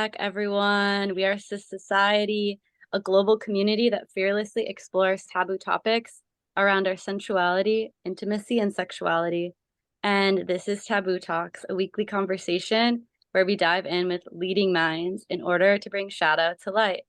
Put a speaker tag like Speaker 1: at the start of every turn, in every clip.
Speaker 1: back, everyone. We are SISociety, a global community that fearlessly explores taboo topics around our sensuality, intimacy, and sexuality. And this is Taboo Talks, a weekly conversation where we dive in with leading minds in order to bring shadow to light.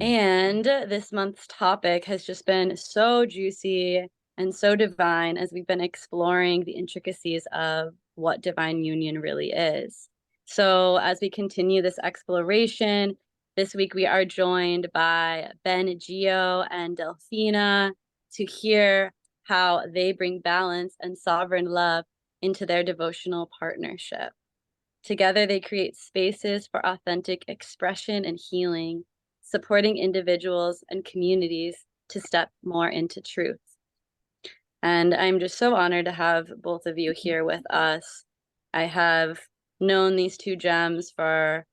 Speaker 1: And this month's topic has just been so juicy and so divine as we've been exploring the intricacies of what divine union really is. So as we continue this exploration, this week we are joined by Ben, Geo, and Delphina to hear how they bring balance and sovereign love into their devotional partnership. Together, they create spaces for authentic expression and healing, supporting individuals and communities to step more into truth. And I'm just so honored to have both of you here with us. I have known these two gems for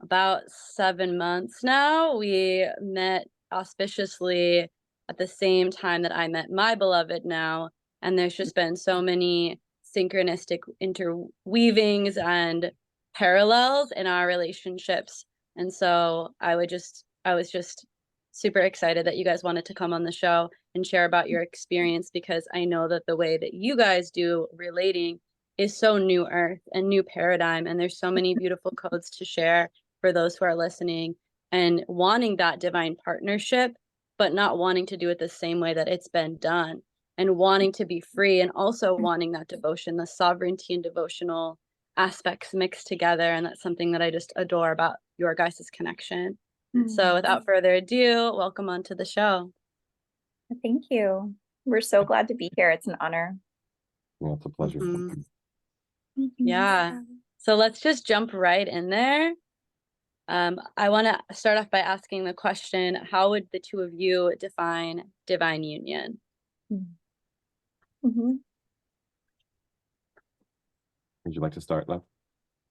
Speaker 1: about 7 months now. We met auspiciously at the same time that I met my beloved now, and there's just been so many synchronistic interweavings and parallels in our relationships. And so I was just super excited that you guys wanted to come on the show and share about your experience, because I know that the way that you guys do relating is so new earth and new paradigm, and there's so many beautiful codes to share for those who are listening and wanting that divine partnership, but not wanting to do it the same way that it's been done, and wanting to be free, and also wanting that devotion, the sovereignty and devotional aspects mixed together. And that's something that I just adore about your guys' connection. So without further ado, welcome onto the show.
Speaker 2: Thank you. We're so glad to be here. It's an honor.
Speaker 3: Well, it's a pleasure.
Speaker 1: Yeah. So let's just jump right in there. I want to start off by asking the question, how would the two of you define divine union?
Speaker 3: Would you like to start, Love?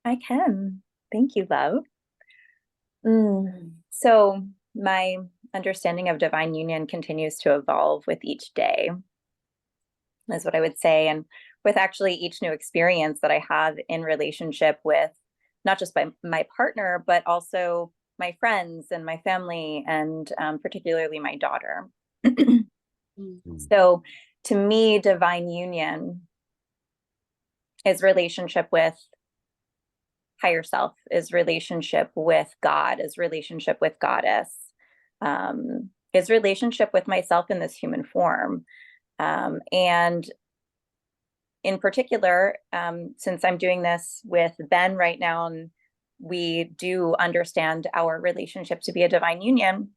Speaker 2: I can. Thank you, Love. So my understanding of divine union continues to evolve with each day, is what I would say. And with actually each new experience that I have in relationship with not just my partner, but also my friends and my family, and particularly my daughter. So to me, divine union is relationship with higher self, is relationship with God, is relationship with Goddess, is relationship with myself in this human form. And in particular, since I'm doing this with Ben right now, and we do understand our relationship to be a divine union,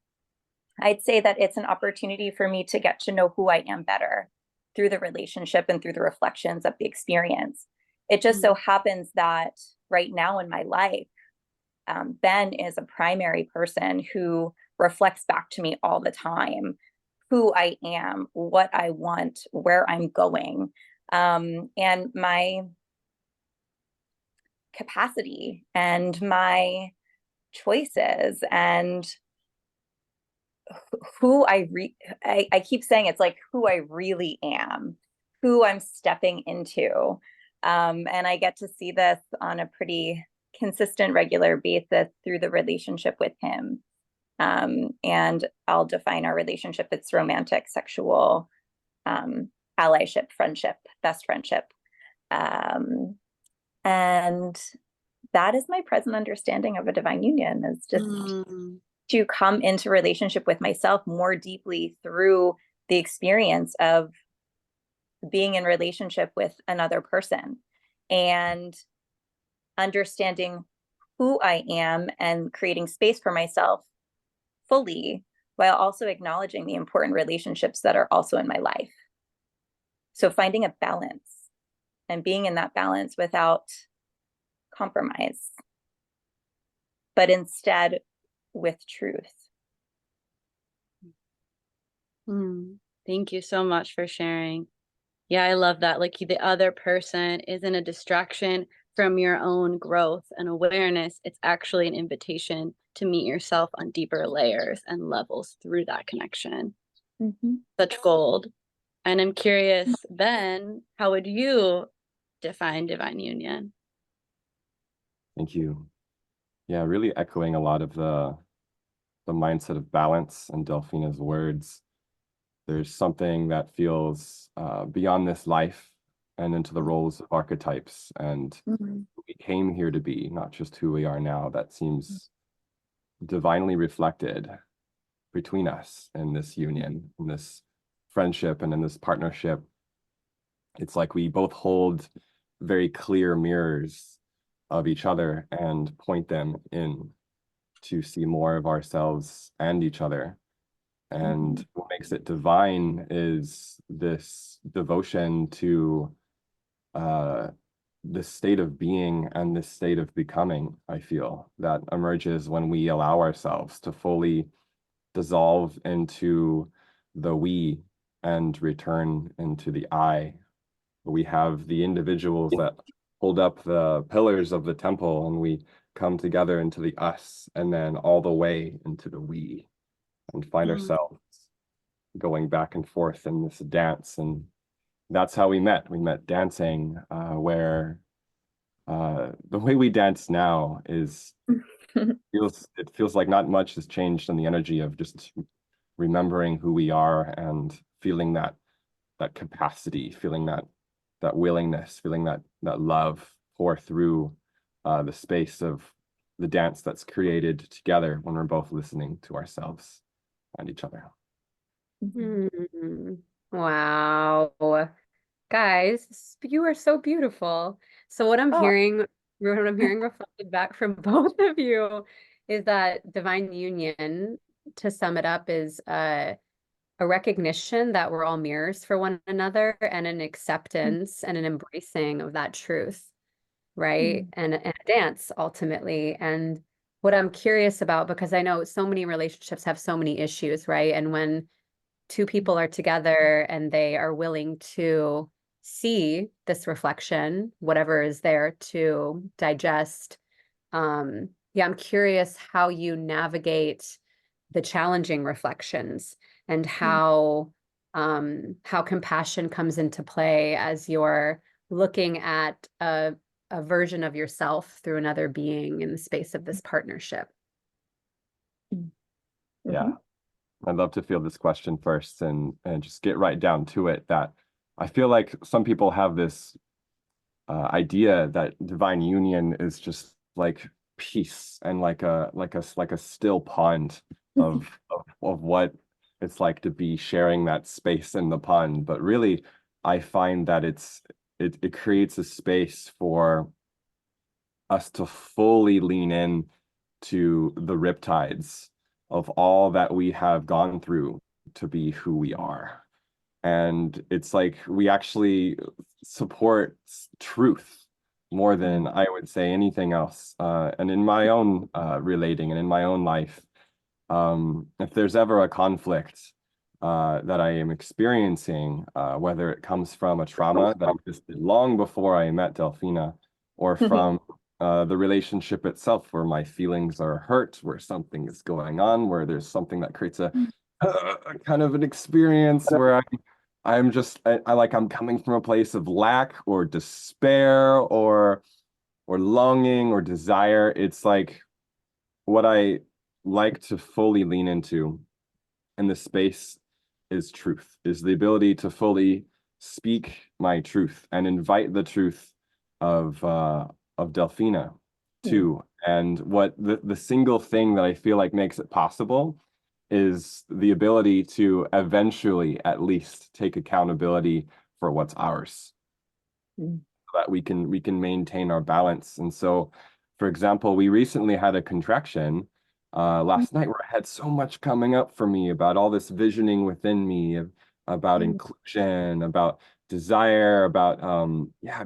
Speaker 2: I'd say that it's an opportunity for me to get to know who I am better through the relationship and through the reflections of the experience. It just so happens that right now in my life, Ben is a primary person who reflects back to me all the time who I am, what I want, where I'm going, and my capacity and my choices, and who I keep saying it's like who I really am, who I'm stepping into. And I get to see this on a pretty consistent, regular basis through the relationship with him. And I'll define our relationship. It's romantic, sexual, allyship, friendship, best friendship. And that is my present understanding of a divine union, is just to come into relationship with myself more deeply through the experience of being in relationship with another person, and understanding who I am and creating space for myself fully, while also acknowledging the important relationships that are also in my life. So finding a balance and being in that balance without compromise, but instead with truth.
Speaker 1: Thank you so much for sharing. Yeah, I love that. Like, the other person isn't a distraction from your own growth and awareness. It's actually an invitation to meet yourself on deeper layers and levels through that connection. Such gold. And I'm curious, Ben, how would you define divine union?
Speaker 3: Thank you. Yeah, really echoing a lot of the mindset of balance and Delphina's words. There's something that feels beyond this life and into the roles of archetypes and
Speaker 2: Mhm.
Speaker 3: who we came here to be, not just who we are now. That seems divinely reflected between us in this union, in this friendship, and in this partnership. It's like we both hold very clear mirrors of each other and point them in to see more of ourselves and each other. And what makes it divine is this devotion to this state of being and this state of becoming, I feel, that emerges when we allow ourselves to fully dissolve into the we and return into the I. We have the individuals that hold up the pillars of the temple, and we come together into the us, and then all the way into the we, and find ourselves going back and forth in this dance. And that's how we met. We met dancing, where the way we dance now is it feels like not much has changed in the energy of just remembering who we are and feeling that capacity, feeling that willingness, feeling that love pour through the space of the dance that's created together when we're both listening to ourselves and each other.
Speaker 4: Wow. Guys, you are so beautiful. So what I'm
Speaker 2: Oh.
Speaker 4: hearing, what I'm hearing reflected back from both of you is that divine union, to sum it up, is a recognition that we're all mirrors for one another and an acceptance and an embracing of that truth, right? And a dance ultimately. And what I'm curious about, because I know so many relationships have so many issues, right? And when two people are together and they are willing to see this reflection, whatever is there to digest. Yeah, I'm curious how you navigate the challenging reflections and how compassion comes into play as you're looking at a version of yourself through another being in the space of this partnership.
Speaker 3: Yeah. I'd love to field this question first and just get right down to it, that I feel like some people have this idea that divine union is just like peace and like a still pond of what it's like to be sharing that space in the pond. But really, I find that it creates a space for us to fully lean in to the riptides of all that we have gone through to be who we are. And it's like we actually support truth more than I would say anything else. And in my own relating and in my own life, if there's ever a conflict that I am experiencing, whether it comes from a trauma that existed long before I met Delphina, or from the relationship itself, where my feelings are hurt, where something is going on, where there's something that creates a kind of an experience where I'm just I'm coming from a place of lack or despair or longing or desire. It's like what I like to fully lean into in this space is truth, is the ability to fully speak my truth and invite the truth of Delphina too. And what the single thing that I feel like makes it possible is the ability to eventually at least take accountability for what's ours, so that we can maintain our balance. And so, for example, we recently had a contraction last night where I had so much coming up for me about all this visioning within me about inclusion, about desire, about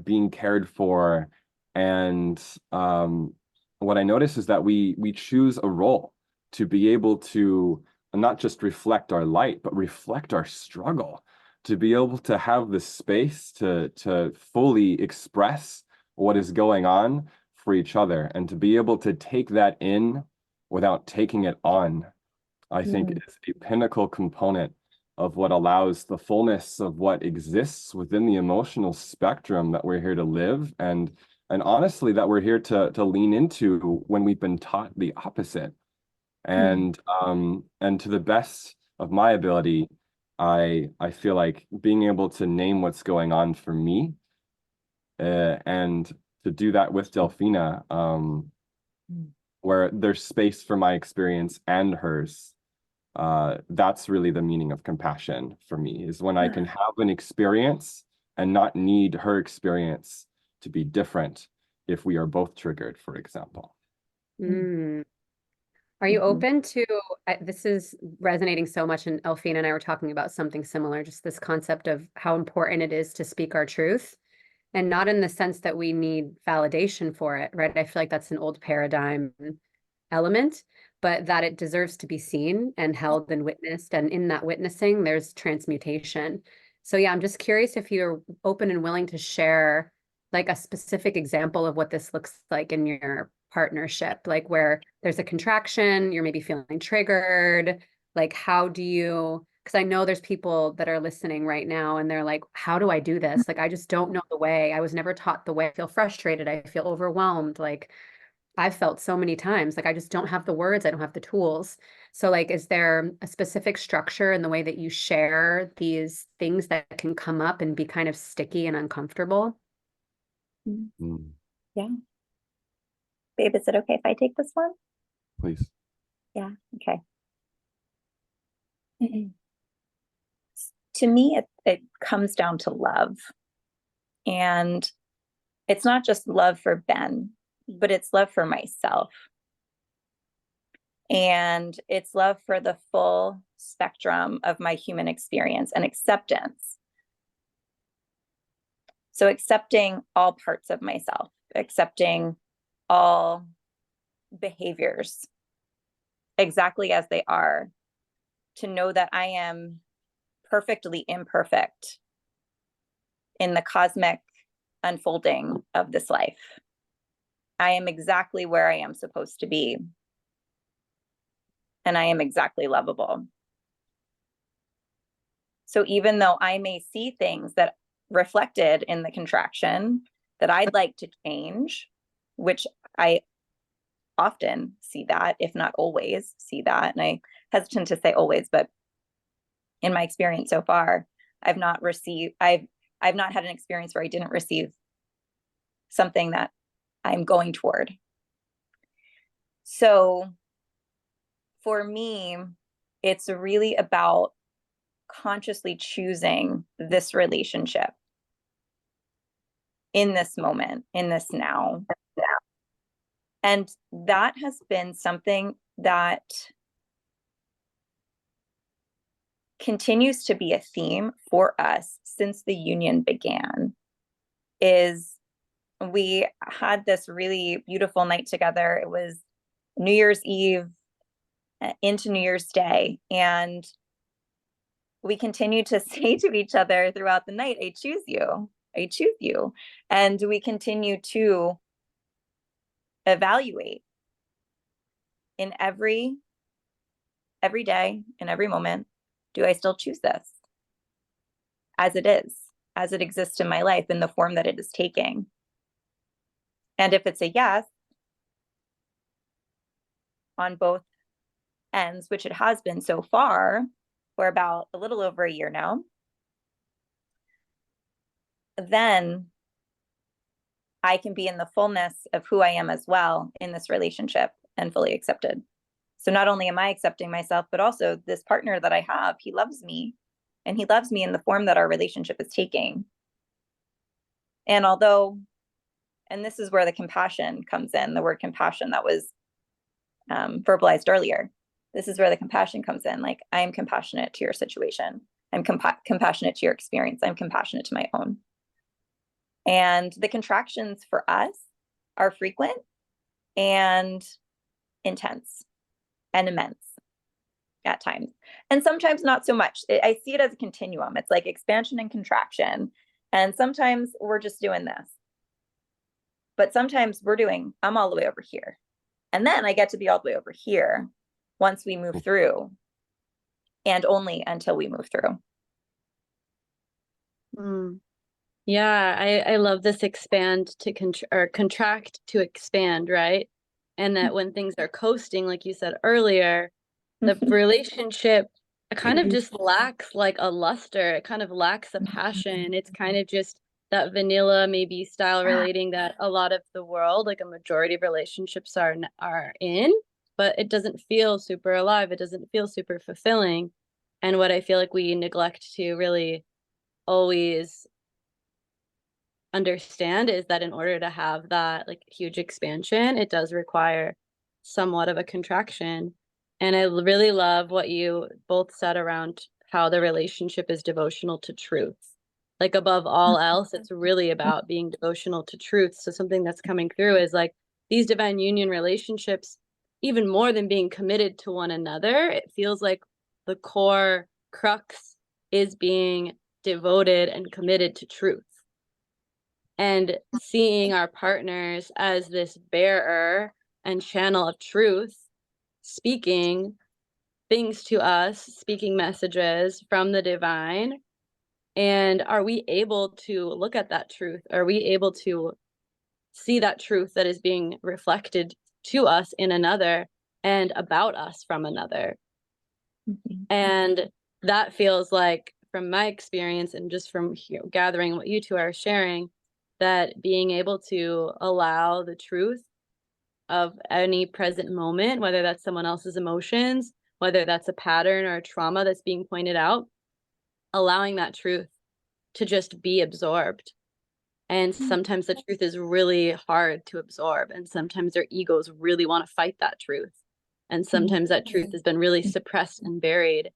Speaker 3: being cared for. And what I notice is that we choose a role to be able to not just reflect our light, but reflect our struggle, to be able to have the space to fully express what is going on for each other, and to be able to take that in without taking it on, I think is a pinnacle component of what allows the fullness of what exists within the emotional spectrum that we're here to live. And and honestly, that we're here to lean into when we've been taught the opposite. And to the best of my ability, I feel like being able to name what's going on for me, and to do that with Delphina, where there's space for my experience and hers. That's really the meaning of compassion for me, is when I can have an experience and not need her experience to be different if we are both triggered, for example.
Speaker 4: Are you open to, this is resonating so much, and Elfina and I were talking about something similar, just this concept of how important it is to speak our truth, and not in the sense that we need validation for it, right? I feel like that's an old paradigm element, but that it deserves to be seen and held and witnessed. And in that witnessing, there's transmutation. So yeah, I'm just curious if you're open and willing to share like a specific example of what this looks like in your partnership, like where there's a contraction, you're maybe feeling triggered, like how do you, because I know there's people that are listening right now and they're like, how do I do this? Like, I just don't know the way. I was never taught the way. I feel frustrated. I feel overwhelmed. Like I've felt so many times, like I just don't have the words. I don't have the tools. So like, is there a specific structure in the way that you share these things that can come up and be kind of sticky and uncomfortable?
Speaker 2: Yeah. Babe, is it okay if I take this one?
Speaker 3: Please.
Speaker 2: Yeah, okay. To me, it comes down to love. And it's not just love for Ben, but it's love for myself. And it's love for the full spectrum of my human experience and acceptance. So accepting all parts of myself, accepting all behaviors exactly as they are, to know that I am perfectly imperfect in the cosmic unfolding of this life. I am exactly where I am supposed to be. And I am exactly lovable. So even though I may see things that reflected in the contraction that I'd like to change, which I often see that, if not always see that, and I hesitant to say always, but in my experience so far, I've not had an experience where I didn't receive something that I'm going toward. So for me, it's really about consciously choosing this relationship in this moment, in this now. And that has been something that continues to be a theme for us since the union began. Is we had this really beautiful night together. It was New Year's Eve into New Year's Day, and we continued to say to each other throughout the night, I choose you. I choose you. And we continue to evaluate in every day, in every moment, do I still choose this as it is, as it exists in my life, in the form that it is taking? And if it's a yes on both ends, which it has been so far, for about a little over a year now, then I can be in the fullness of who I am as well in this relationship and fully accepted. So not only am I accepting myself, but also this partner that I have, he loves me, and he loves me in the form that our relationship is taking. And and this is where the compassion comes in, the word compassion that was verbalized earlier. This is where the compassion comes in. Like, I am compassionate to your situation. I'm compassionate to your experience. I'm compassionate to my own. And the contractions for us are frequent and intense and immense at times. And sometimes not so much. I see it as a continuum. It's like expansion and contraction. And sometimes we're just doing this. But sometimes I'm all the way over here. And then I get to be all the way over here once we move through, and only until we move through.
Speaker 1: Yeah, I love this expand to contract to expand, right? And that when things are coasting, like you said earlier, the relationship kind of just lacks like a luster. It kind of lacks a passion. It's kind of just that vanilla maybe style relating that a lot of the world, like a majority of relationships are in, but it doesn't feel super alive. It doesn't feel super fulfilling. And what I feel like we neglect to really always understand is that in order to have that like huge expansion, it does require somewhat of a contraction. And I really love what you both said around how the relationship is devotional to truth. Like above all else, it's really about being devotional to truth. So something that's coming through is like these divine union relationships, even more than being committed to one another, it feels like the core crux is being devoted and committed to truth. And seeing our partners as this bearer and channel of truth, speaking things to us, speaking messages from the divine. And are we able to look at that truth? Are we able to see that truth that is being reflected to us in another and about us from another? And that feels like, from my experience and just from gathering what you two are sharing, that being able to allow the truth of any present moment, whether that's someone else's emotions, whether that's a pattern or a trauma that's being pointed out, allowing that truth to just be absorbed. And sometimes the truth is really hard to absorb. And sometimes their egos really want to fight that truth. And sometimes that truth has been really suppressed and buried.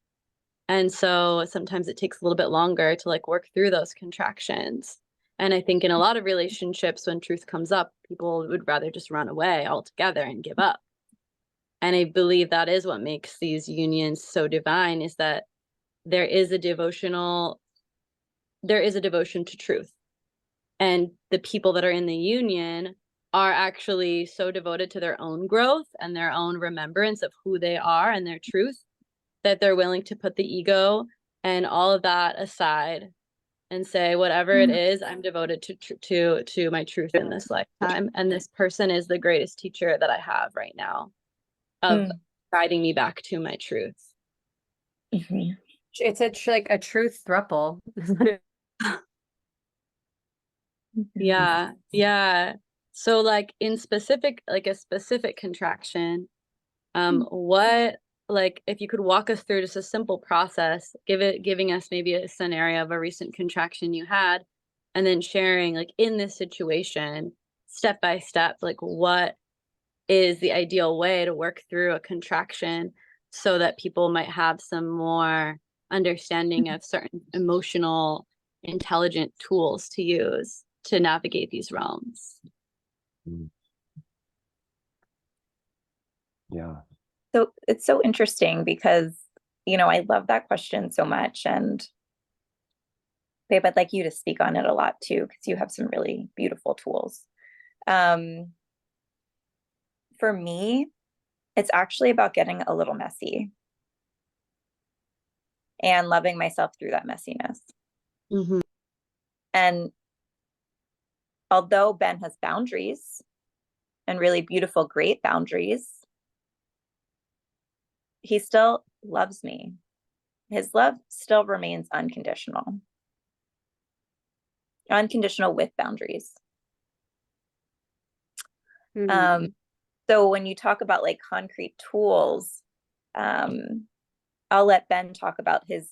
Speaker 1: And so sometimes it takes a little bit longer to like work through those contractions. And I think in a lot of relationships, when truth comes up, people would rather just run away altogether and give up. And I believe that is what makes these unions so divine, is that there is a devotion to truth. And the people that are in the union are actually so devoted to their own growth and their own remembrance of who they are and their truth, that they're willing to put the ego and all of that aside and say, whatever it is, I'm devoted to my truth in this lifetime. And this person is the greatest teacher that I have right now of guiding me back to my truth.
Speaker 4: It's like a truth thruple.
Speaker 1: Yeah. So like in specific, like a specific contraction, what, like if you could walk us through just a simple process, giving us maybe a scenario of a recent contraction you had, and then sharing like in this situation, step by step, like what is the ideal way to work through a contraction so that people might have some more understanding of certain emotional, intelligent tools to use to navigate these realms.
Speaker 3: Yeah.
Speaker 2: So it's so interesting because, I love that question so much. And babe, I'd like you to speak on it a lot too, because you have some really beautiful tools. For me, it's actually about getting a little messy and loving myself through that messiness. And although Ben has boundaries and really beautiful, great boundaries, he still loves me. His love still remains unconditional with boundaries. So when you talk about like concrete tools, I'll let Ben talk about his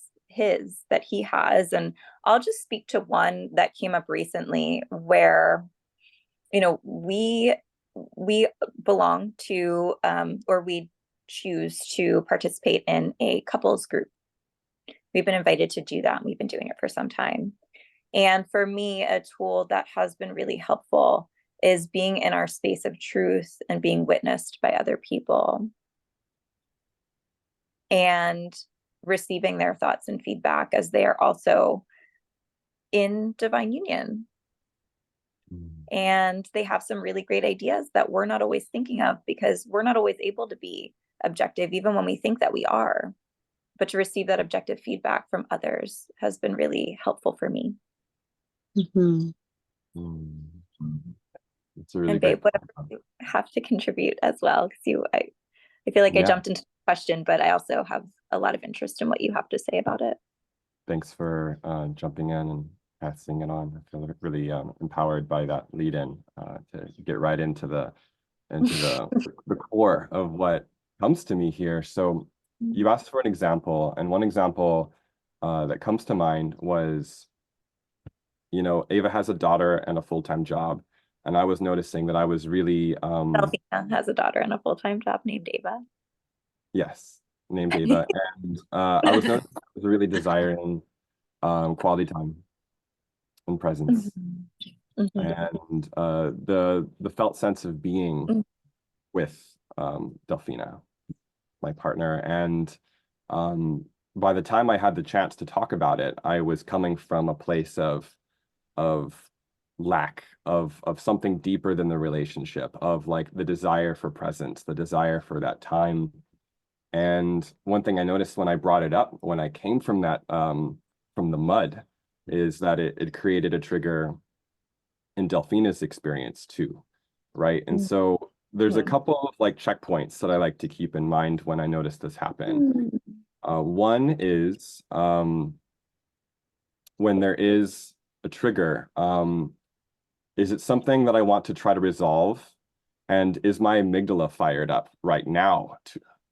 Speaker 2: that he has, and I'll just speak to one that came up recently where, we belong to, or we choose to participate in a couples group. We've been invited to do that. We've been doing it for some time. And for me, a tool that has been really helpful is being in our space of truth and being witnessed by other people and receiving their thoughts and feedback as they are also in divine union. And they have some really great ideas that we're not always thinking of because we're not always able to be objective, even when we think that we are. But to receive that objective feedback from others has been really helpful for me.
Speaker 1: Mhm.
Speaker 3: Mm. It's a really
Speaker 2: And
Speaker 3: great
Speaker 2: babe, whatever you have to contribute as well, because I feel like I
Speaker 3: Yeah.
Speaker 2: jumped into the question, but I also have a lot of interest in what you have to say about it.
Speaker 3: Thanks for jumping in and passing it on. I feel really empowered by that lead in to get right into the the core of what comes to me here. So you asked for an example, and one example that comes to mind was, Ava has a daughter and a full-time job, and I was noticing that I was really
Speaker 2: Delphina has a daughter and a full-time job named Ava.
Speaker 3: yes, named Ava, and I was noticing I was really desiring quality time and presence. And the felt sense of being with Delphina, my partner. And by the time I had the chance to talk about it, I was coming from a place of lack of something deeper than the relationship, of like the desire for presence, the desire for that time. And one thing I noticed when I brought it up, when I came from that from the mud, is that it created a trigger in Delphina's experience too, right? And so there's a couple of like checkpoints that I like to keep in mind when I notice this happen. One is when there is a trigger, is it something that I want to try to resolve? And is my amygdala fired up right now?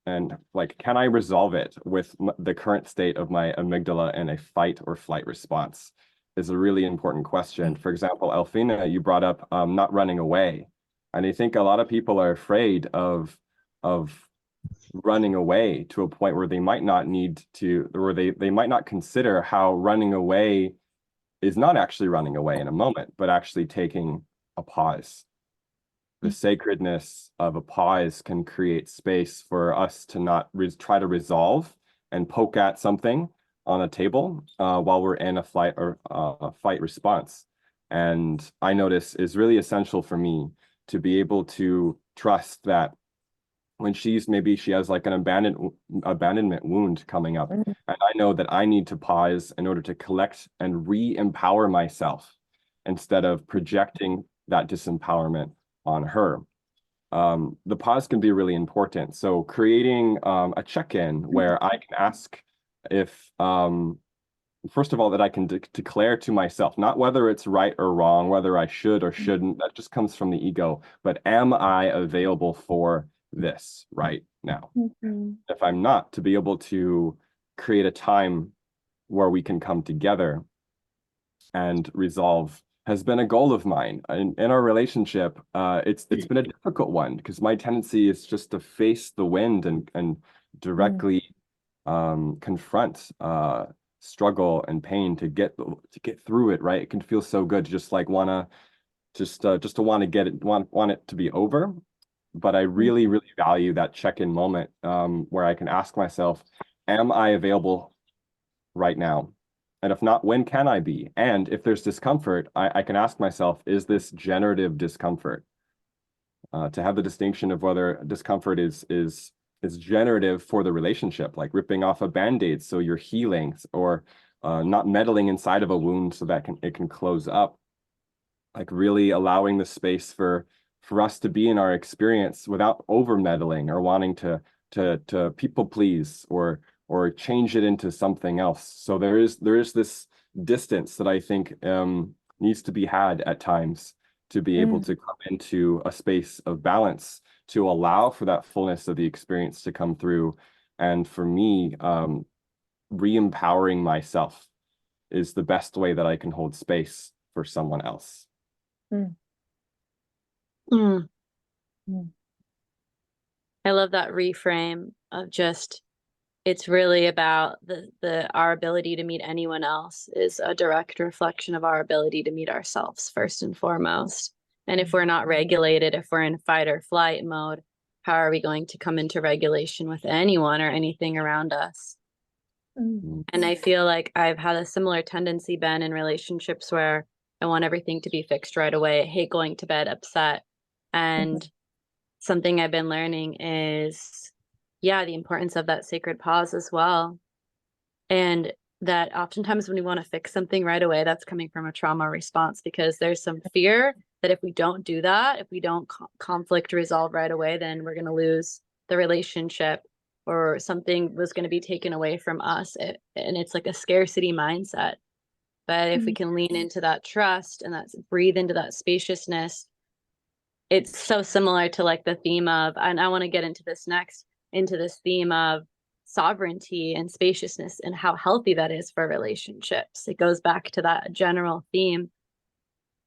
Speaker 3: And like, can I resolve it with the current state of my amygdala in a fight or flight response? Is a really important question. For example, Elfina, you brought up not running away. And I think a lot of people are afraid of running away to a point where they might not need to, or they might not consider how running away is not actually running away in a moment, but actually taking a pause. The sacredness of a pause can create space for us to not try to resolve and poke at something on a table while we're in a flight or fight response. And I notice is really essential for me to be able to trust that when maybe she has like an abandonment wound coming up, and I know that I need to pause in order to collect and re-empower myself instead of projecting that disempowerment on her. The pause can be really important. So creating a check-in where I can ask if, first of all, that I can declare to myself, not whether it's right or wrong, whether I should or shouldn't, that just comes from the ego, but am I available for this right now? If I'm not, to be able to create a time where we can come together and resolve has been a goal of mine. In our relationship, it's been a difficult one because my tendency is just to face the wind and directly confront struggle and pain to get through it, right? It can feel so good to just like wanna just to want to get it, want it to be over. But I really, really value that check-in moment where I can ask myself, am I available right now? And if not, when can I be? And if there's discomfort, I can ask myself, is this generative discomfort? To have the distinction of whether discomfort is generative for the relationship, like ripping off a Band-Aid so you're healing, or not meddling inside of a wound so that it can close up. Like really allowing the space for us to be in our experience without over meddling or wanting to people please or change it into something else. So there is this distance that I think needs to be had at times to be able to come into a space of balance to allow for that fullness of the experience to come through. And for me, re-empowering myself is the best way that I can hold space for someone else.
Speaker 1: I love that reframe of just, it's really about our ability to meet anyone else is a direct reflection of our ability to meet ourselves first and foremost. And if we're not regulated, if we're in fight or flight mode, how are we going to come into regulation with anyone or anything around us? And I feel like I've had a similar tendency, Ben, in relationships where I want everything to be fixed right away. I hate going to bed upset. And something I've been learning is, the importance of that sacred pause as well. And that oftentimes when we want to fix something right away, that's coming from a trauma response, because there's some fear that if we don't do that, if we don't conflict resolve right away, then we're going to lose the relationship, or something was going to be taken away from us. And it's like a scarcity mindset. But if we can lean into that trust and breathe into that spaciousness, it's so similar to like the theme of, and I want to get into this next, into this theme of sovereignty and spaciousness and how healthy that is for relationships. It goes back to that general theme.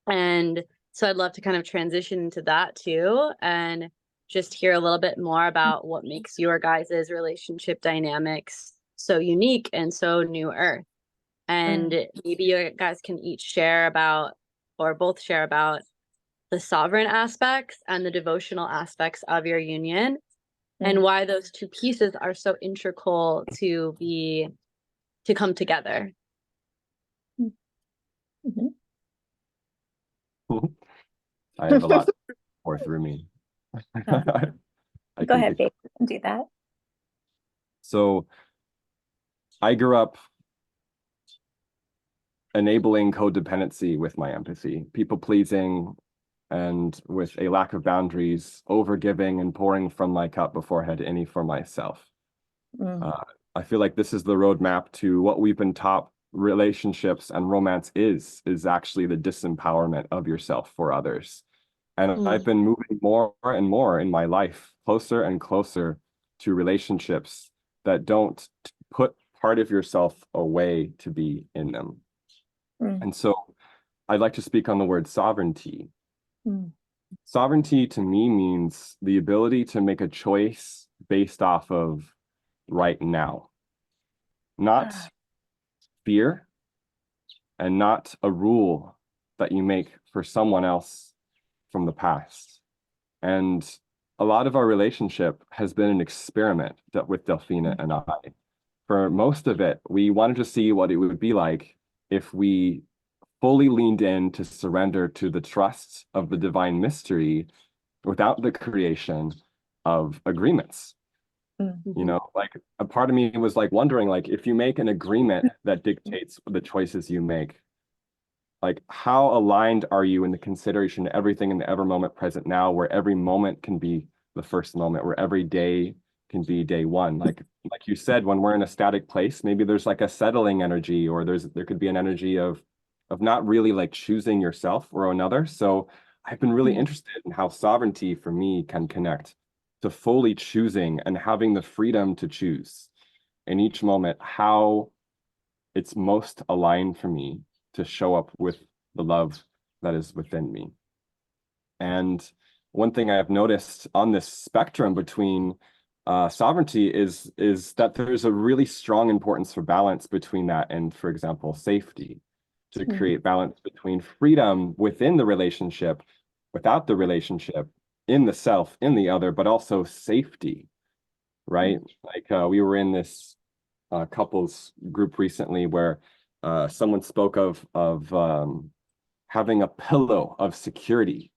Speaker 1: And so I'd love to kind of transition into that too, and just hear a little bit more about what makes your guys' relationship dynamics so unique and so new earth. And maybe you guys can each share about, or both share about, the sovereign aspects and the devotional aspects of your union, and why those two pieces are so integral to come together.
Speaker 3: I have a lot pour through me.
Speaker 2: Go ahead, babe. You can do that.
Speaker 3: So I grew up enabling codependency with my empathy, people pleasing, and with a lack of boundaries, overgiving and pouring from my cup before I had any for myself. I feel like this is the roadmap to what we've been taught relationships and romance is actually the disempowerment of yourself for others. And I've been moving more and more in my life, closer and closer to relationships that don't put part of yourself away to be in them. And so I'd like to speak on the word sovereignty. Sovereignty to me means the ability to make a choice based off of right now, not fear, and not a rule that you make for someone else from the past. And a lot of our relationship has been an experiment with Delphina and I. For most of it, we wanted to see what it would be like if we fully leaned in to surrender to the trust of the divine mystery without the creation of agreements. You know, like a part of me was like wondering, like, if you make an agreement that dictates the choices you make, like how aligned are you in the consideration to everything in the ever moment present now, where every moment can be the first moment, where every day can be day one. Like you said, when we're in a static place, maybe there's like a settling energy, or there could be an energy of not really like choosing yourself or another. So I've been really interested in how sovereignty for me can connect to fully choosing and having the freedom to choose in each moment, how it's most aligned for me to show up with the love that is within me. And one thing I've noticed on this spectrum between sovereignty is that there's a really strong importance for balance between that and, for example, safety, to create balance between freedom within the relationship, without the relationship, in the self, in the other, but also safety, right? Like we were in this couples group recently where someone spoke of having a pillow of security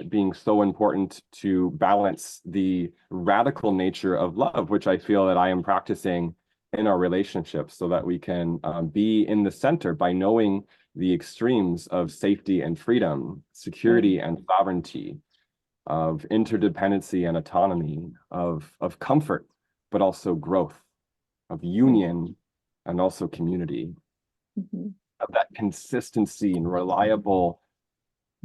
Speaker 3: being so important to balance the radical nature of love, which I feel that I am practicing in our relationships, so that we can be in the center by knowing the extremes of safety and freedom, security and sovereignty, of interdependency and autonomy, of comfort, but also growth, of union and also community, of that consistency and reliable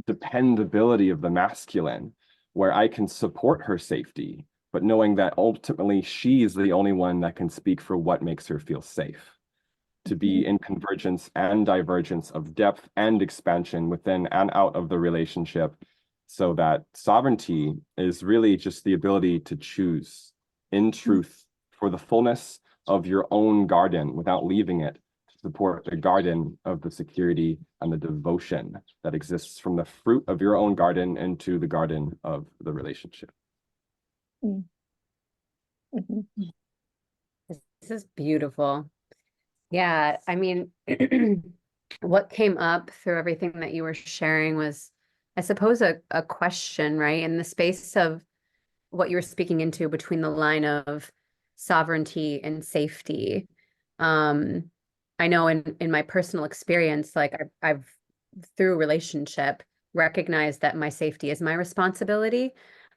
Speaker 3: dependability of the masculine, where I can support her safety, but knowing that ultimately she's the only one that can speak for what makes her feel safe. To be in convergence and divergence of depth and expansion within and out of the relationship, so that sovereignty is really just the ability to choose in truth for the fullness of your own garden without leaving it to support the garden of the security and the devotion that exists from the fruit of your own garden into the garden of the relationship.
Speaker 4: This is beautiful. Yeah, I mean, what came up through everything that you were sharing was, I suppose, a question, right? In the space of what you were speaking into between the line of sovereignty and safety. I know in my personal experience, like I've through relationship recognized that my safety is my responsibility,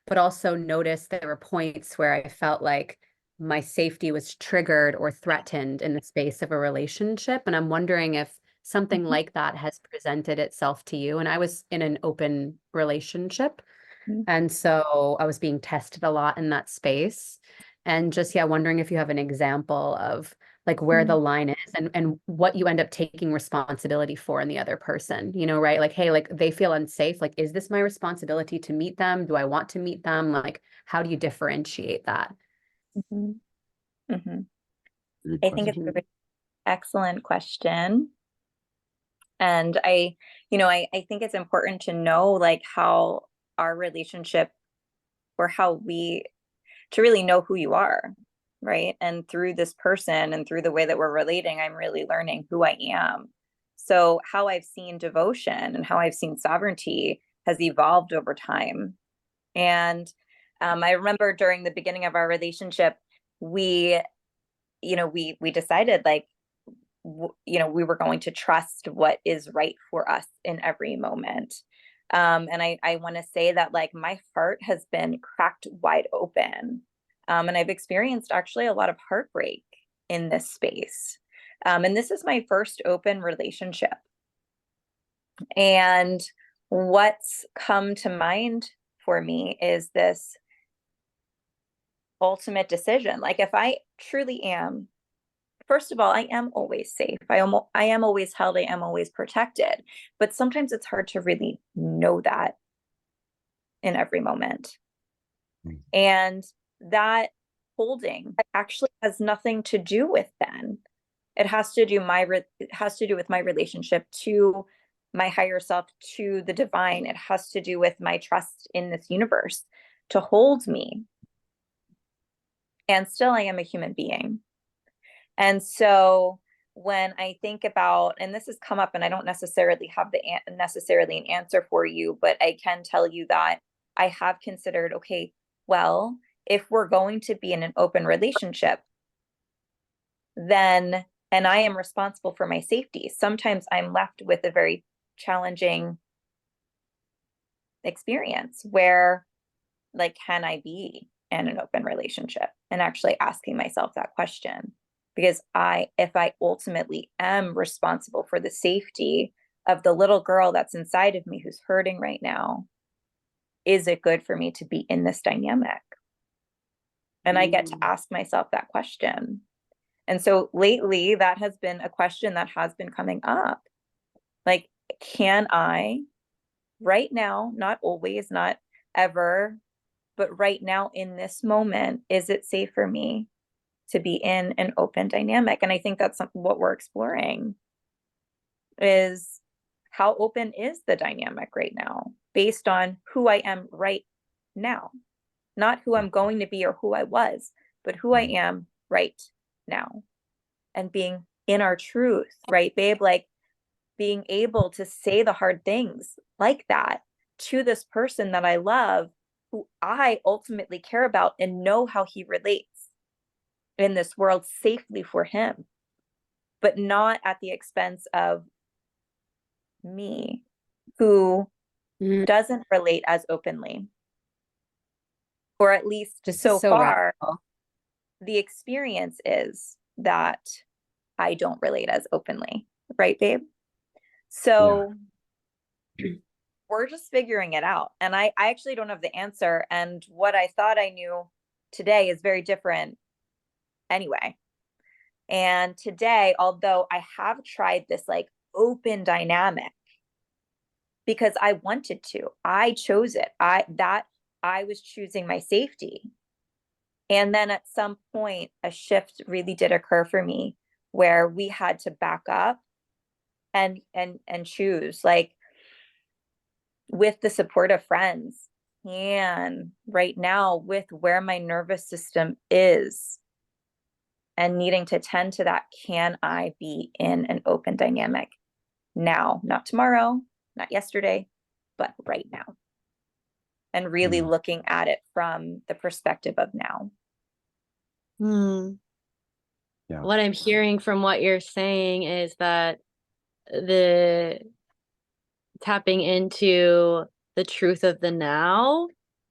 Speaker 4: but also noticed there were points where I felt like my safety was triggered or threatened in the space of a relationship. And I'm wondering if something
Speaker 2: Mhm.
Speaker 4: like that has presented itself to you. And I was in an open relationship.
Speaker 2: Mhm.
Speaker 4: And so I was being tested a lot in that space. And just, yeah, wondering if you have an example of like where the line is and what you end up taking responsibility for in the other person, you know, right? Like, hey, like they feel unsafe. Like, is this my responsibility to meet them? Do I want to meet them? Like, how do you differentiate that?
Speaker 2: Mhm. Mhm.
Speaker 3: Good
Speaker 2: I think it's
Speaker 3: question.
Speaker 2: an excellent question. And I think it's important to know like how our relationship or how we to really know who you are, right? And through this person and through the way that we're relating, I'm really learning who I am. So how I've seen devotion and how I've seen sovereignty has evolved over time. And I remember during the beginning of our relationship, we, we decided like, we were going to trust what is right for us in every moment. And I want to say that like my heart has been cracked wide open. And I've experienced actually a lot of heartbreak in this space. And this is my first open relationship. And what's come to mind for me is this ultimate decision. Like if I truly am, first of all, I am always safe. I am always held. I am always protected. But sometimes it's hard to really know that in every moment.
Speaker 3: Mm.
Speaker 2: And that holding actually has nothing to do with Ben. It has to do with my relationship to my higher self, to the divine. It has to do with my trust in this universe to hold me. And still I am a human being. And so when I think about, and this has come up, and I don't necessarily have necessarily an answer for you, but I can tell you that I have considered, okay, well, if we're going to be in an open relationship, then, and I am responsible for my safety, sometimes I'm left with a very challenging experience where, like, can I be in an open relationship? And actually asking myself that question. Because if I ultimately am responsible for the safety of the little girl that's inside of me who's hurting right now, is it good for me to be in this dynamic? And I get to ask myself that question. And so lately, that has been a question that has been coming up. Like, can I, right now, not always, not ever, but right now in this moment, is it safe for me to be in an open dynamic? And I think that's what we're exploring is how open is the dynamic right now based on who I am right now, not who I'm going to be or who I was, but who I am right now, and being in our truth, right, babe? Like being able to say the hard things like that to this person that I love, who I ultimately care about and know how he relates in this world safely for him, but not at the expense of me, who doesn't relate as openly, or at least
Speaker 4: Just
Speaker 2: so
Speaker 4: so
Speaker 2: far,
Speaker 4: radical.
Speaker 2: the experience is that I don't relate as openly, right, babe? So we're just figuring it out. And I actually don't have the answer. And what I thought I knew today is very different anyway. And today, although I have tried this like open dynamic because I wanted to, I chose it. I was choosing my safety. And then at some point, a shift really did occur for me where we had to back up and choose, like, with the support of friends. And right now, with where my nervous system is and needing to tend to that, can I be in an open dynamic now? Not tomorrow, not yesterday, but right now. And really looking at it from the perspective of now.
Speaker 3: Yeah.
Speaker 1: what I'm hearing from what you're saying is that the tapping into the truth of the now,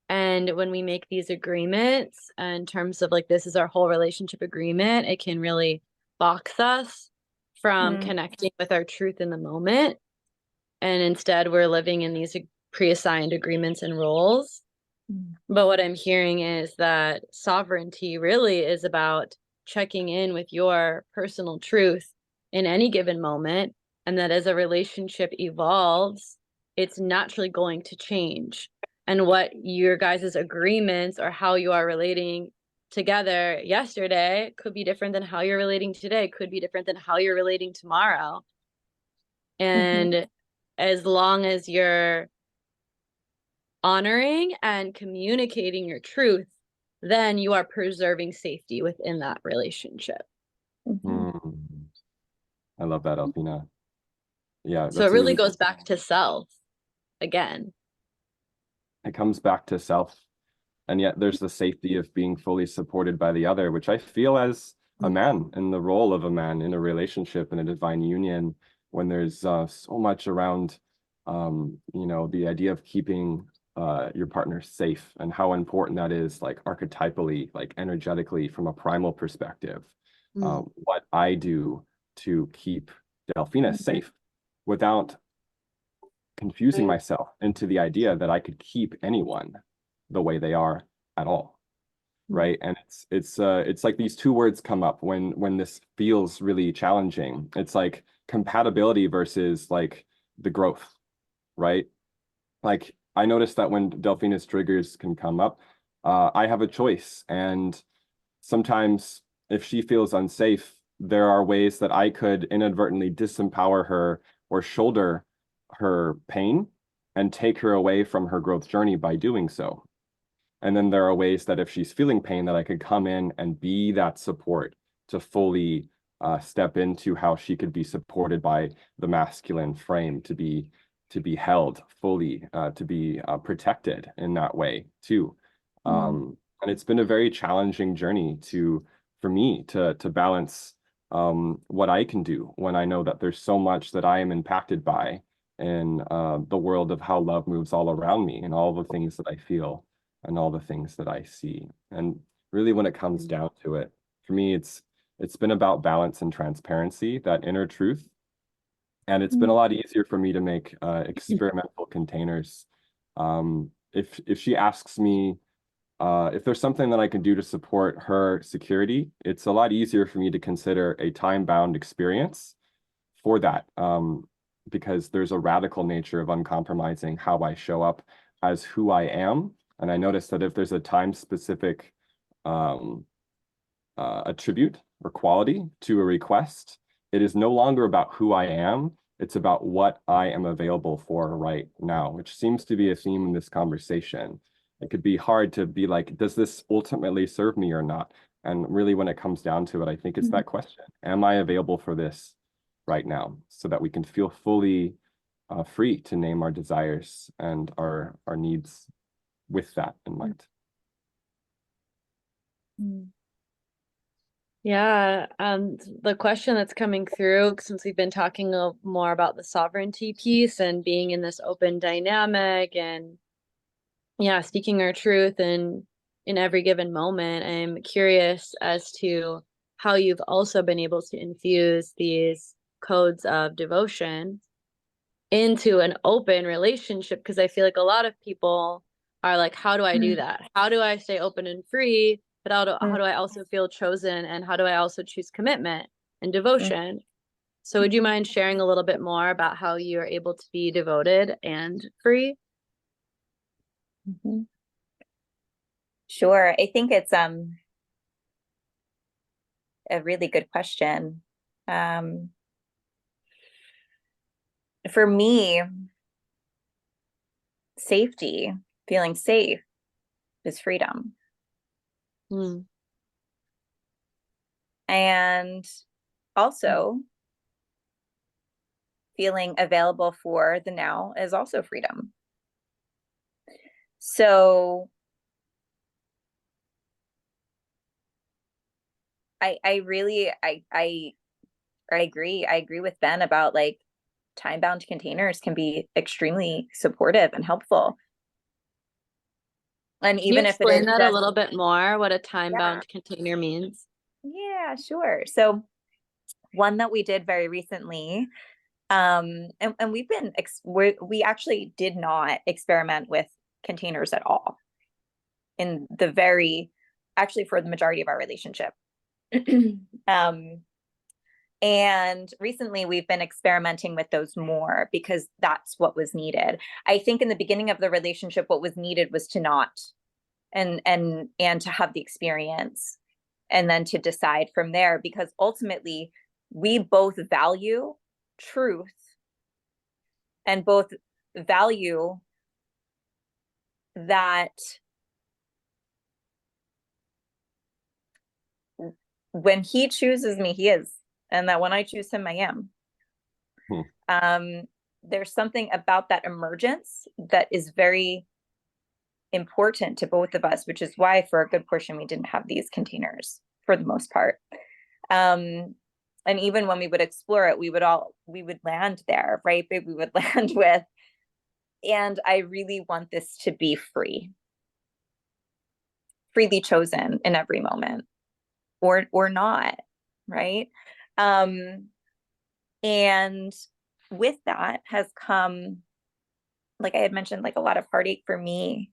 Speaker 1: and when we make these agreements in terms of like, this is our whole relationship agreement, it can really box us from connecting with our truth in the moment. And instead we're living in these pre-assigned agreements and roles. But what I'm hearing is that sovereignty really is about checking in with your personal truth in any given moment, and that as a relationship evolves, it's naturally going to change. And what your guys' agreements or how you are relating together yesterday could be different than how you're relating today, could be different than how you're relating tomorrow. And as long as you're honoring and communicating your truth, then you are preserving safety within that relationship.
Speaker 3: I love that, Delphina. Yeah,
Speaker 1: So it really goes back to self again.
Speaker 3: It comes back to self, and yet there's the safety of being fully supported by the other, which I feel as a man, in the role of a man in a relationship, in a divine union, when there's so much around, the idea of keeping your partner safe, and how important that is, like archetypally, like energetically, from a primal perspective. What I do to keep Delphina safe without confusing myself into the idea that I could keep anyone the way they are at all. Right. And it's like these two words come up when this feels really challenging. It's like compatibility versus like the growth, right? Like I noticed that when Delphina's triggers can come up, I have a choice. And sometimes if she feels unsafe, there are ways that I could inadvertently disempower her or shoulder her pain and take her away from her growth journey by doing so. And then there are ways that if she's feeling pain, that I could come in and be that support to fully step into how she could be supported by the masculine frame, to be held fully, to be protected in that way too. And it's been a very challenging journey for me to balance what I can do when I know that there's so much that I am impacted by in the world of how love moves all around me, and all the things that I feel and all the things that I see. And really, when it comes down to it, for me, it's been about balance and transparency, that inner truth. And it's been a lot easier for me to make experimental containers. If she asks me if there's something that I can do to support her security, it's a lot easier for me to consider a time-bound experience for that, because there's a radical nature of uncompromising how I show up as who I am. And I noticed that if there's a time-specific attribute or quality to a request, it is no longer about who I am, it's about what I am available for right now, which seems to be a theme in this conversation. It could be hard to be like, does this ultimately serve me or not? And really, when it comes down to it, I think it's that question: am I available for this right now? So that we can feel fully free to name our desires and our needs with that in mind.
Speaker 1: Yeah, the question that's coming through, since we've been talking more about the sovereignty piece and being in this open dynamic and speaking our truth and in every given moment, I'm curious as to how you've also been able to infuse these codes of devotion into an open relationship, because I feel like a lot of people are like, how do I do that? How do I stay open and free? But how do I also feel chosen? And how do I also choose commitment and devotion? So would you mind sharing a little bit more about how you're able to be devoted and free?
Speaker 2: Sure. I think it's a really good question. For me, safety, feeling safe, is freedom. And also, feeling available for the now is also freedom. So I really, I agree. I agree with Ben about like time-bound containers can be extremely supportive and helpful. And
Speaker 1: Can you
Speaker 2: even if it is
Speaker 1: explain that a
Speaker 2: just,
Speaker 1: little bit more, what a
Speaker 2: yeah,
Speaker 1: time-bound container means?
Speaker 2: yeah, sure. So one that we did very recently, and we've been, we actually did not experiment with containers at all in the very, actually for the majority of our relationship. And recently we've been experimenting with those more because that's what was needed. I think in the beginning of the relationship, what was needed was to not, and to have the experience, and then to decide from there, because ultimately we both value truth and both value that when he chooses me, he is, and that when I choose him, I am. There's something about that emergence that is very important to both of us, which is why for a good portion we didn't have these containers for the most part. And even when we would explore it, we would land there, right? But we would land with, and I really want this to be freely chosen in every moment, or not, right? And with that has come, like I had mentioned, like a lot of heartache for me,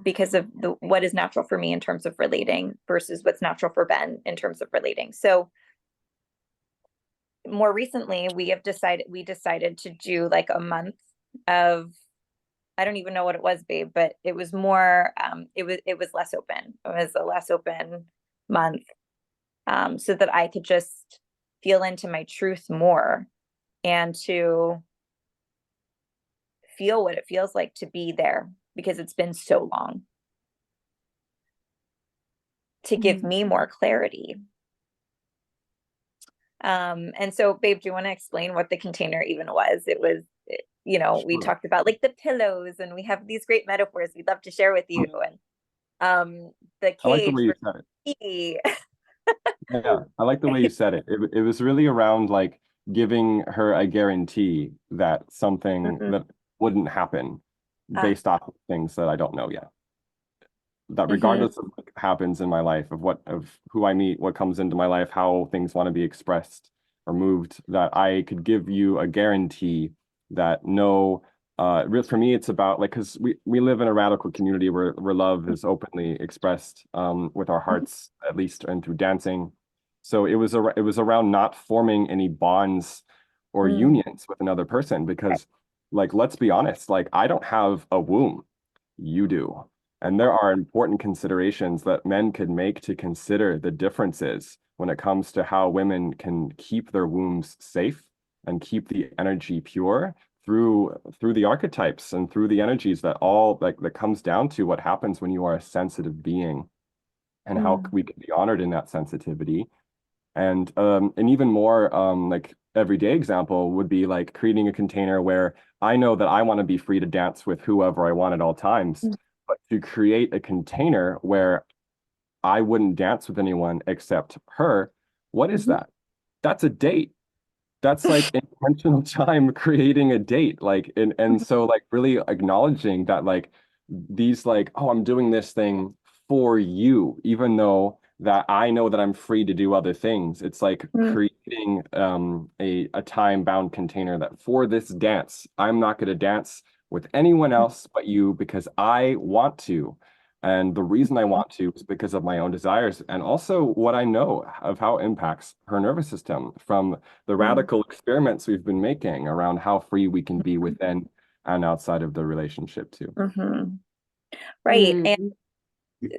Speaker 2: because of what is natural for me in terms of relating versus what's natural for Ben in terms of relating. So more recently, we decided to do like a month of, I don't even know what it was, babe, but it was more, it was less open. It was a less open month, so that I could just feel into my truth more and to feel what it feels like to be there, because it's been so long, to give me more clarity. And so, babe, do you want to explain what the container even was? It was, we
Speaker 3: Sure.
Speaker 2: talked about like the pillows, and we have these great metaphors we'd love to share with you. And the
Speaker 3: I like the
Speaker 2: cage
Speaker 3: way you
Speaker 2: for
Speaker 3: said it.
Speaker 2: tea.
Speaker 3: Yeah, I like the way you said it. It was really around like giving her a guarantee that something
Speaker 2: Mhm.
Speaker 3: that wouldn't happen based off of things that I don't know yet. That
Speaker 2: Mhm.
Speaker 3: regardless of what happens in my life, of who I meet, what comes into my life, how things want to be expressed or moved, that I could give you a guarantee that no, for me, it's about like, because we live in a radical community where love is openly expressed with our hearts, at least, and through dancing. So it was around not forming any bonds or
Speaker 2: Mm.
Speaker 3: unions with another person, because like, let's be honest, like I don't have a womb, you do. And there are important considerations that men could make to consider the differences when it comes to how women can keep their wombs safe and keep the energy pure through the archetypes and through the energies that all like that comes down to what happens when you are a sensitive being, and how we can be honored in that sensitivity. And an even more like everyday example would be like creating a container where I know that I want to be free to dance with whoever I want at all times, but to create a container where I wouldn't dance with anyone except her. What is that? That's a date. That's like intentional time creating a date. Like, and so like really acknowledging that like these like, oh, I'm doing this thing for you, even though that I know that I'm free to do other things. It's like creating a time-bound container that for this dance, I'm not going to dance with anyone else but you because I want to. And the reason I want to is because of my own desires and also what I know of how it impacts her nervous system from the radical experiments we've been making around how free we can be within and outside of the relationship too.
Speaker 2: Right. And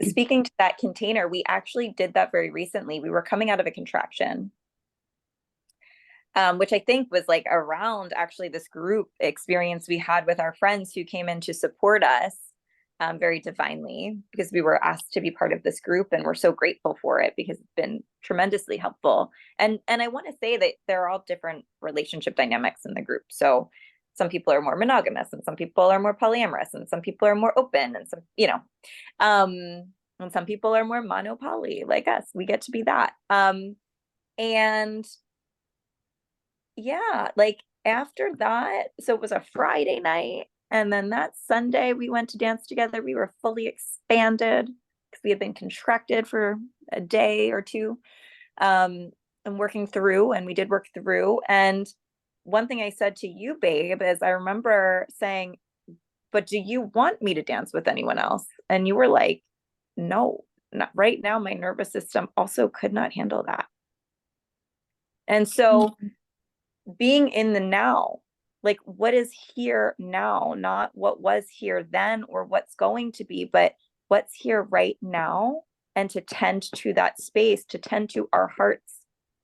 Speaker 2: speaking to that container, we actually did that very recently. We were coming out of a contraction, which I think was like around actually this group experience we had with our friends who came in to support us very divinely, because we were asked to be part of this group, and we're so grateful for it because it's been tremendously helpful. And I want to say that there are all different relationship dynamics in the group. So some people are more monogamous, and some people are more polyamorous, and some people are more open, and some, And some people are more monopoly like us. We get to be that. And yeah, like after that, so it was a Friday night. And then that Sunday we went to dance together. We were fully expanded because we had been contracted for a day or two. And working through, and we did work through. And one thing I said to you, babe, is I remember saying, but do you want me to dance with anyone else? And you were like, no, not right now. My nervous system also could not handle that. And so being in the now, like what is here now, not what was here then or what's going to be, but what's here right now, and to tend to that space, to tend to our hearts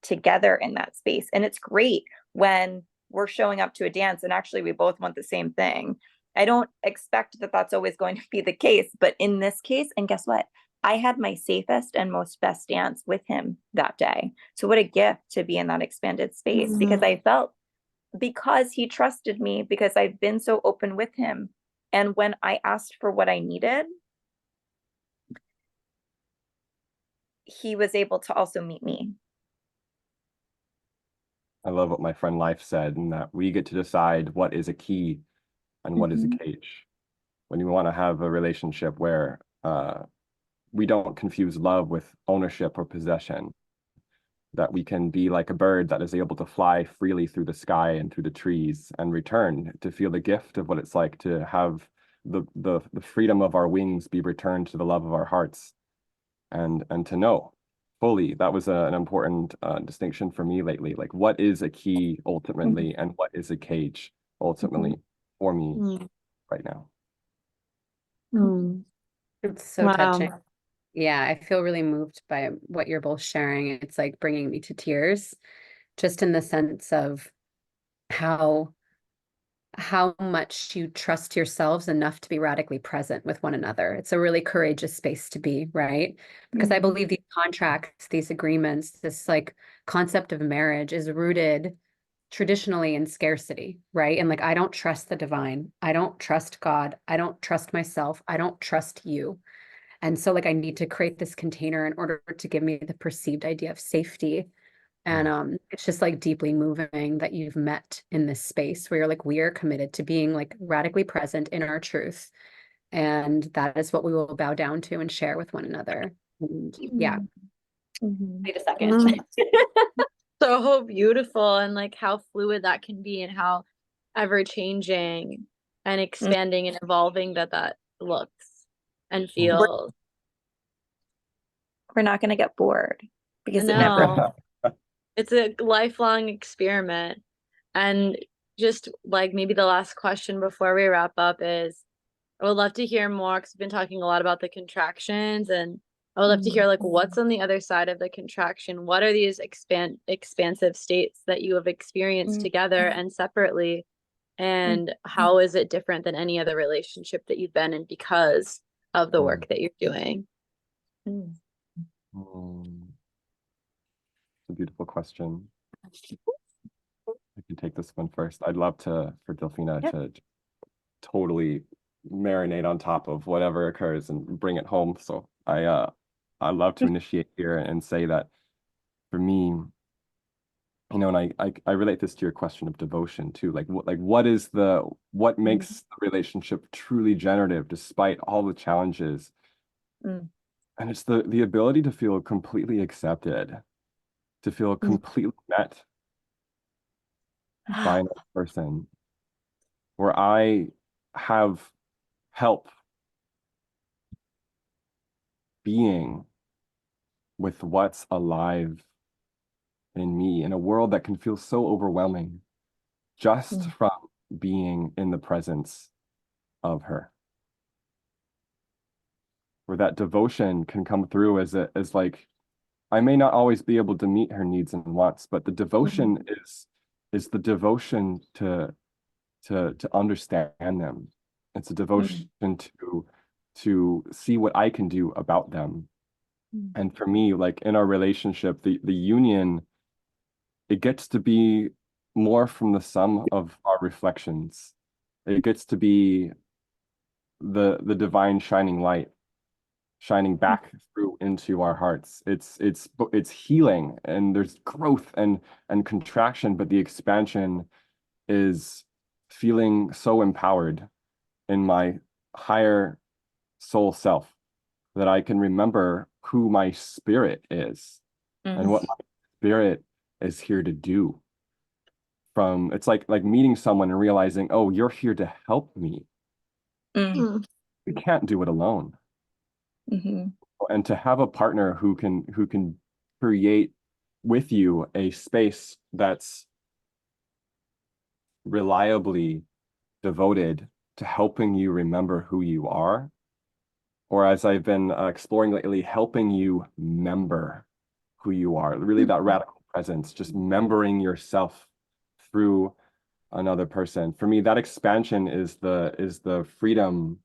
Speaker 2: together in that space. And it's great when we're showing up to a dance and actually we both want the same thing. I don't expect that that's always going to be the case, but in this case, and guess what? I had my safest and most best dance with him that day. So what a gift to be in that expanded space, because I felt, because he trusted me, because I've been so open with him. And when I asked for what I needed, he was able to also meet me.
Speaker 3: I love what my friend Life said, and that we get to decide what is a key and what is a cage. When you want to have a relationship where we don't confuse love with ownership or possession, that we can be like a bird that is able to fly freely through the sky and through the trees and return to feel the gift of what it's like to have the freedom of our wings be returned to the love of our hearts, and to know fully. That was an important distinction for me lately. Like, what is a key ultimately, and what is a cage ultimately for me right now?
Speaker 4: It's so touching. Yeah, I feel really moved by what you're both sharing. It's like bringing me to tears, just in the sense of how much you trust yourselves enough to be radically present with one another. It's a really courageous space to be, right? Because I believe these contracts, these agreements, this like concept of marriage is rooted traditionally in scarcity, right? And like, I don't trust the divine. I don't trust God. I don't trust myself. I don't trust you. And so like, I need to create this container in order to give me the perceived idea of safety. And it's just like deeply moving that you've met in this space where you're like, we are committed to being like radically present in our truth. And that is what we will bow down to and share with one another. And yeah. Wait a second.
Speaker 1: So beautiful, and like how fluid that can be, and how ever changing and expanding and evolving that looks and feels.
Speaker 2: We're not going to get bored, because it never.
Speaker 1: It's a lifelong experiment. And just like maybe the last question before we wrap up is, I would love to hear more, because we've been talking a lot about the contractions, and I would love to hear like what's on the other side of the contraction. What are these expansive states that you have experienced together and separately? And how is it different than any other relationship that you've been in because of the work that you're doing?
Speaker 3: It's a beautiful question. I can take this one first. I'd love for Delphina to totally marinate on top of whatever occurs and bring it home. So I love to initiate here and say that for me, you know, and I relate this to your question of devotion too. Like what makes the relationship truly generative despite all the challenges? And it's the ability to feel completely accepted, to feel completely met by another person, where I have help being with what's alive in me in a world that can feel so overwhelming just from being in the presence of her. Where that devotion can come through as like, I may not always be able to meet her needs and wants, but the devotion is the devotion to understand them. It's a devotion to see what I can do about them. And for me, like in our relationship, the union, it gets to be more from the sum of our reflections. It gets to be the divine shining light shining back through into our hearts. It's healing, and there's growth and contraction, but the expansion is feeling so empowered in my higher soul self that I can remember who my spirit is and what my spirit is here to do. It's like meeting someone and realizing, oh, you're here to help me. We can't do it alone. And to have a partner who can create with you a space that's reliably devoted to helping you remember who you are, or as I've been exploring lately, helping you member who you are. Really, that radical presence, just membering yourself through another person. For me, that expansion is the freedom,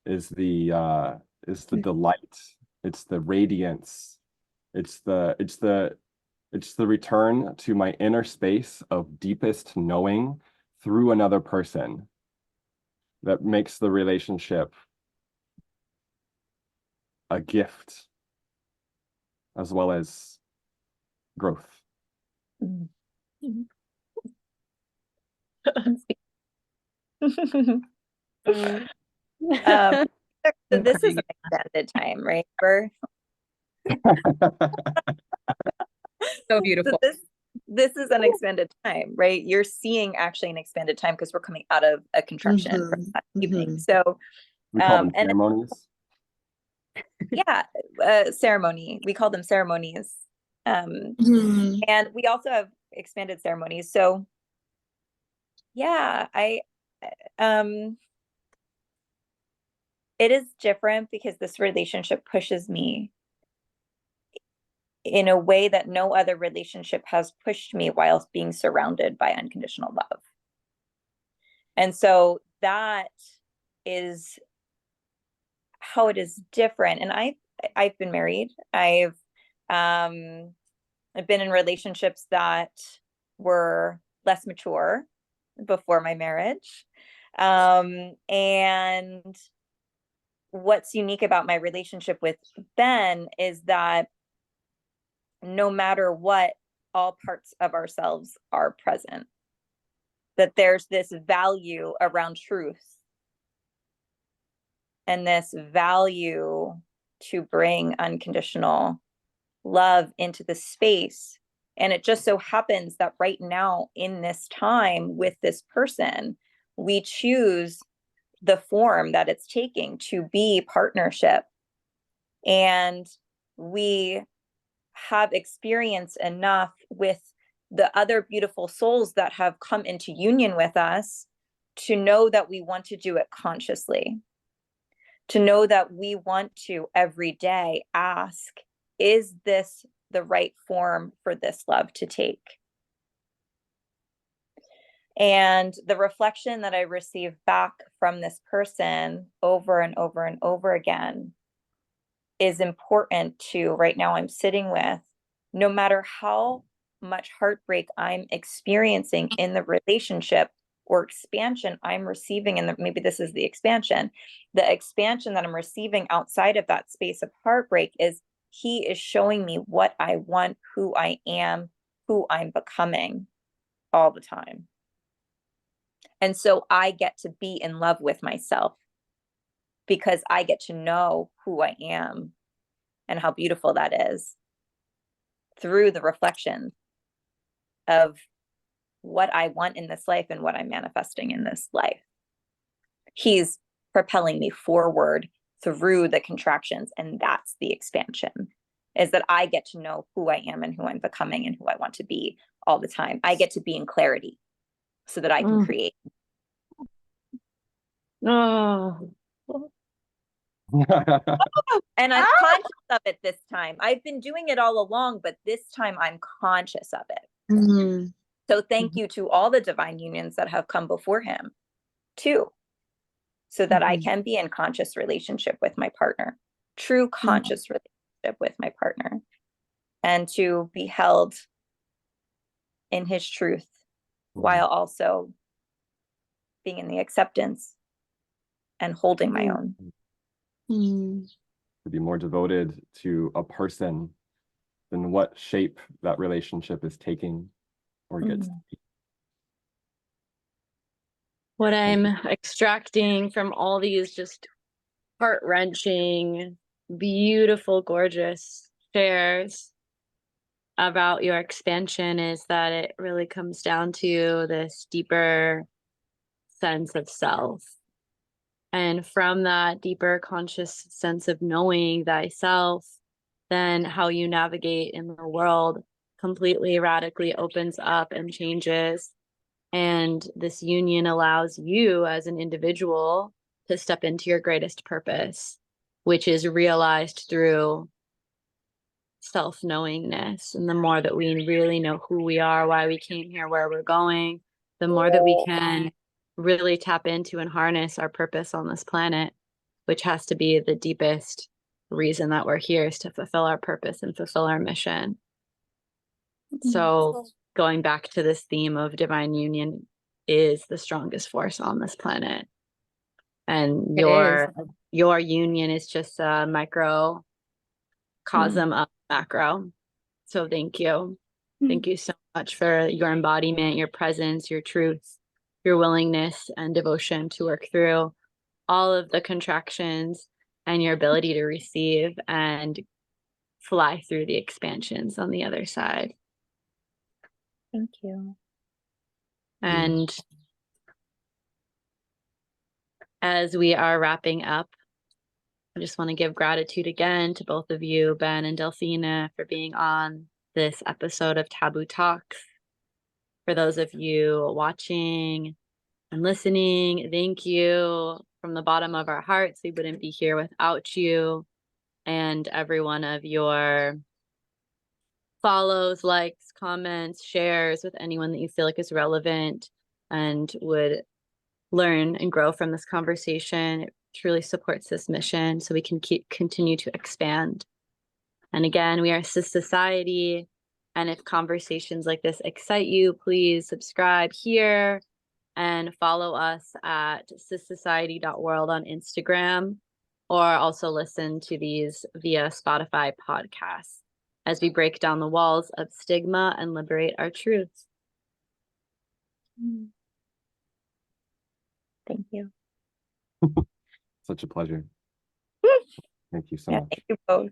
Speaker 3: is the delight, it's the radiance, it's the return to my inner space of deepest knowing through another person that makes the relationship a gift as well as growth.
Speaker 2: So this is an extended time, right?
Speaker 4: So beautiful.
Speaker 2: So this is an expanded time, right? You're seeing actually an expanded time because we're coming out of a contraction from that evening. So
Speaker 3: we call them
Speaker 2: and
Speaker 3: ceremonies.
Speaker 2: Ceremony. We call them ceremonies. And we also have expanded ceremonies. So yeah, it is different because this relationship pushes me in a way that no other relationship has pushed me while being surrounded by unconditional love. And so that is how it is different. And I've been married. I've been in relationships that were less mature before my marriage. And what's unique about my relationship with Ben is that no matter what, all parts of ourselves are present. That there's this value around truth and this value to bring unconditional love into the space. And it just so happens that right now in this time with this person, we choose the form that it's taking to be partnership. And we have experienced enough with the other beautiful souls that have come into union with us to know that we want to do it consciously, to know that we want to every day ask, is this the right form for this love to take? And the reflection that I received back from this person over and over and over again is important to right now I'm sitting with. No matter how much heartbreak I'm experiencing in the relationship or expansion I'm receiving, and maybe this is the expansion that I'm receiving outside of that space of heartbreak is he is showing me what I want, who I am, who I'm becoming all the time. And so I get to be in love with myself because I get to know who I am and how beautiful that is through the reflection of what I want in this life and what I'm manifesting in this life. He's propelling me forward through the contractions, and that's the expansion, is that I get to know who I am and who I'm becoming and who I want to be all the time. I get to be in clarity so that I can create. And I'm conscious of it this time. I've been doing it all along, but this time I'm conscious of it. So thank you to all the divine unions that have come before him too, so that I can be in conscious relationship with my partner, true conscious relationship with my partner, and to be held in his truth while also being in the acceptance and holding my own.
Speaker 3: to be more devoted to a person, then what shape that relationship is taking or gets to be.
Speaker 1: What I'm extracting from all these just heart-wrenching, beautiful, gorgeous shares about your expansion is that it really comes down to this deeper sense of self. And from that deeper conscious sense of knowing thyself, then how you navigate in the world completely radically opens up and changes. And this union allows you as an individual to step into your greatest purpose, which is realized through self-knowingness. And the more that we really know who we are, why we came here, where we're going, the more that we can really tap into and harness our purpose on this planet, which has to be the deepest reason that we're here, is to fulfill our purpose and fulfill our mission. So going back to this theme of divine union is the strongest force on this planet. And your union is just a microcosm of macro. So thank you. Thank you so much for your embodiment, your presence, your truth, your willingness and devotion to work through all of the contractions and your ability to receive and fly through the expansions on the other side.
Speaker 2: Thank you.
Speaker 1: And as we are wrapping up, I just want to give gratitude again to both of you, Ben and Delphina, for being on this episode of Taboo Talks. For those of you watching and listening, thank you from the bottom of our hearts. We wouldn't be here without you and every one of your follows, likes, comments, shares with anyone that you feel like is relevant and would learn and grow from this conversation. It truly supports this mission so we can continue to expand. And again, we are SISociety. And if conversations like this excite you, please subscribe here and follow us at SISociety.world on Instagram, or also listen to these via Spotify podcasts as we break down the walls of stigma and liberate our truths.
Speaker 2: Thank you.
Speaker 3: Such a pleasure. Thank you so much.
Speaker 2: Thank you both.